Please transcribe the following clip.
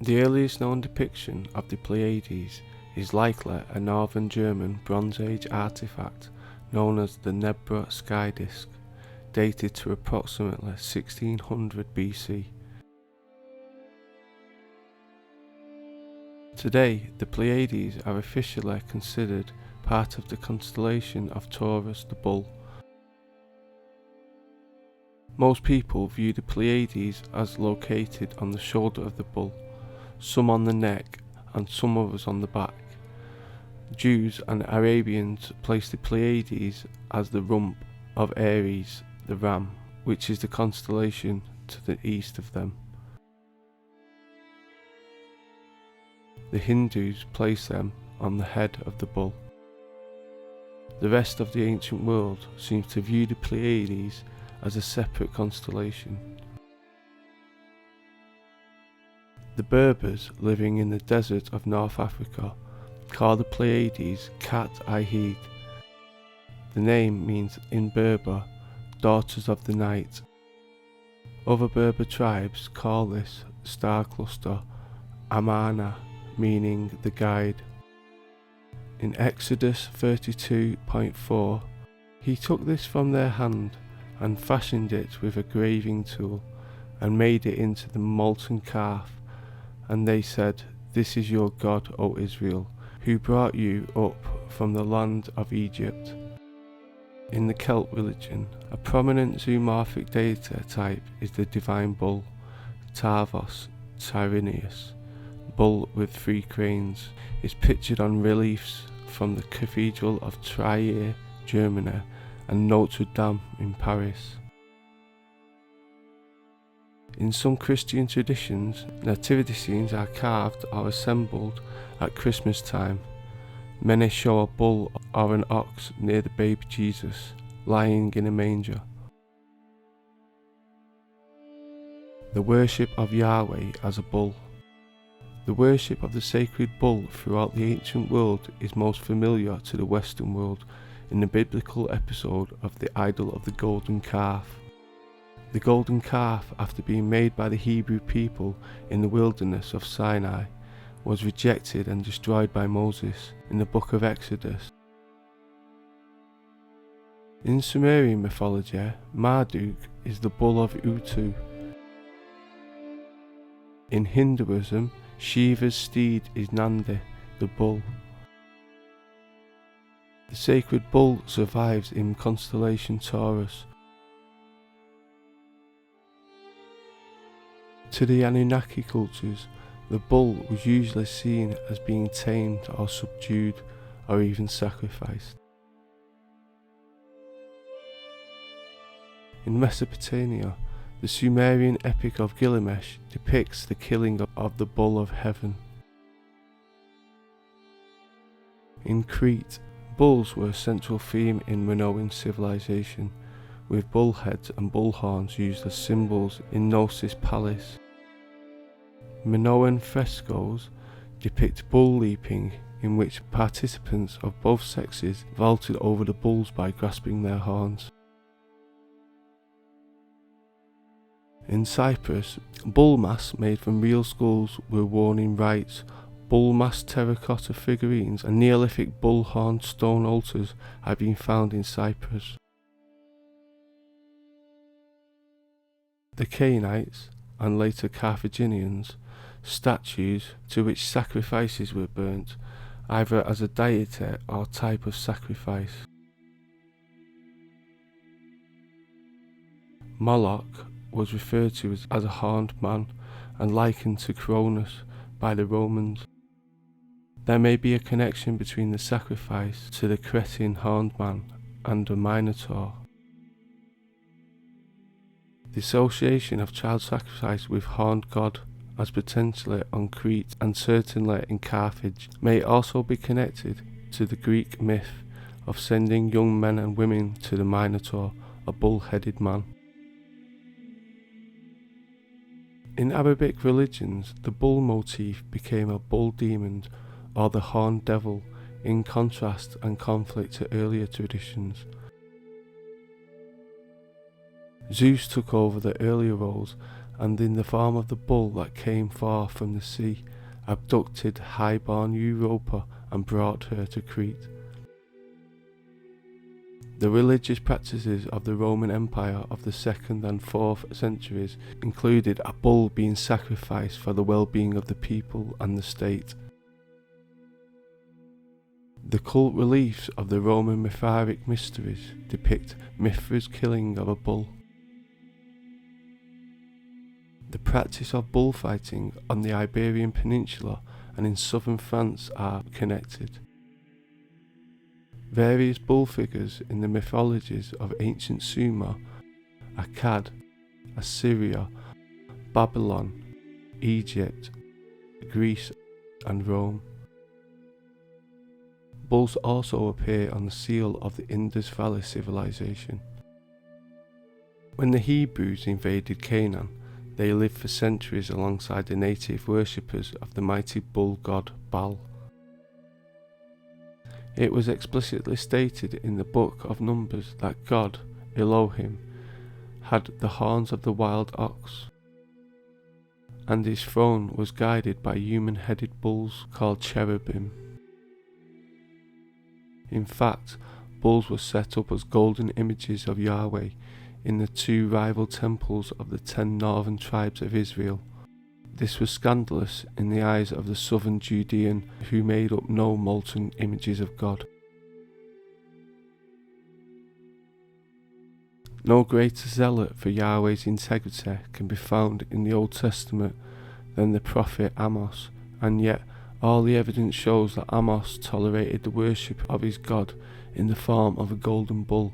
The earliest known depiction of the Pleiades is likely a northern German Bronze Age artifact known as the Nebra sky disk, dated to approximately 1600 BC. Today, the Pleiades are officially considered part of the constellation of Taurus the Bull. Most people view the Pleiades as located on the shoulder of the bull, some on the neck and some others on the back. Jews and Arabians place the Pleiades as the rump of Aries, the ram, which is the constellation to the east of them. The Hindus place them on the head of the bull. The rest of the ancient world seems to view the Pleiades as a separate constellation. The Berbers living in the desert of North Africa call the Pleiades Kat-i-Heed. The name means in Berber, daughters of the night. Other Berber tribes call this star cluster Amana, meaning the guide. In Exodus 32.4, he took this from their hand and fashioned it with a graving tool and made it into the molten calf. And they said, "This is your God, O Israel, who brought you up from the land of Egypt." In the Celt religion, a prominent zoomorphic deity type is the divine bull, Tarvos Tyrannius. Bull with 3 cranes is pictured on reliefs from the Cathedral of Trier, Germany, and Notre Dame in Paris. In some Christian traditions, nativity scenes are carved or assembled at Christmas time. Many show a bull or an ox near the baby Jesus, lying in a manger. The worship of Yahweh as a bull. The worship of the sacred bull throughout the ancient world is most familiar to the Western world in the biblical episode of the idol of the golden calf. The golden calf, after being made by the Hebrew people in the wilderness of Sinai, was rejected and destroyed by Moses in the book of Exodus. In Sumerian mythology, Marduk is the bull of Utu. In Hinduism, Shiva's steed is Nandi, the bull. The sacred bull survives in constellation Taurus. To the Anunnaki cultures, the bull was usually seen as being tamed or subdued or even sacrificed. In Mesopotamia, the Sumerian epic of Gilgamesh depicts the killing of the bull of heaven. In Crete, bulls were a central theme in Minoan civilization, with bull heads and bull horns used as symbols in Gnosis Palace. Minoan frescoes depict bull leaping, in which participants of both sexes vaulted over the bulls by grasping their horns. In Cyprus, bull masks made from real skulls were worn in rites. Bull mask terracotta figurines and Neolithic bull horn stone altars have been found in Cyprus. The Cainites, and later Carthaginians, statues to which sacrifices were burnt, either as a deity or type of sacrifice. Moloch was referred to as a horned man and likened to Cronus by the Romans. There may be a connection between the sacrifice to the Cretan horned man and a minotaur. The association of child sacrifice with horned god, as potentially on Crete and certainly in Carthage, may also be connected to the Greek myth of sending young men and women to the minotaur, a bull-headed man. In Arabic religions, the bull motif became a bull demon or the horned devil, in contrast and conflict to earlier traditions. Zeus took over the earlier roles and in the form of the bull that came forth from the sea, abducted high-born Europa and brought her to Crete. The religious practices of the Roman Empire of the 2nd and 4th centuries included a bull being sacrificed for the well-being of the people and the state. The cult reliefs of the Roman Mithric mysteries depict Mithra's killing of a bull. The practice of bullfighting on the Iberian Peninsula and in southern France are connected. Various bull figures in the mythologies of ancient Sumer, Akkad, Assyria, Babylon, Egypt, Greece and Rome. Bulls also appear on the seal of the Indus Valley civilization. When the Hebrews invaded Canaan, they lived for centuries alongside the native worshippers of the mighty bull god Baal. It was explicitly stated in the book of Numbers that God, Elohim, had the horns of the wild ox, and his throne was guided by human-headed bulls called cherubim. In fact, bulls were set up as golden images of Yahweh in the 2 rival temples of the 10 northern tribes of Israel. This was scandalous in the eyes of the southern Judean, who made up no molten images of God. No greater zealot for Yahweh's integrity can be found in the Old Testament than the prophet Amos, and yet all the evidence shows that Amos tolerated the worship of his God in the form of a golden bull.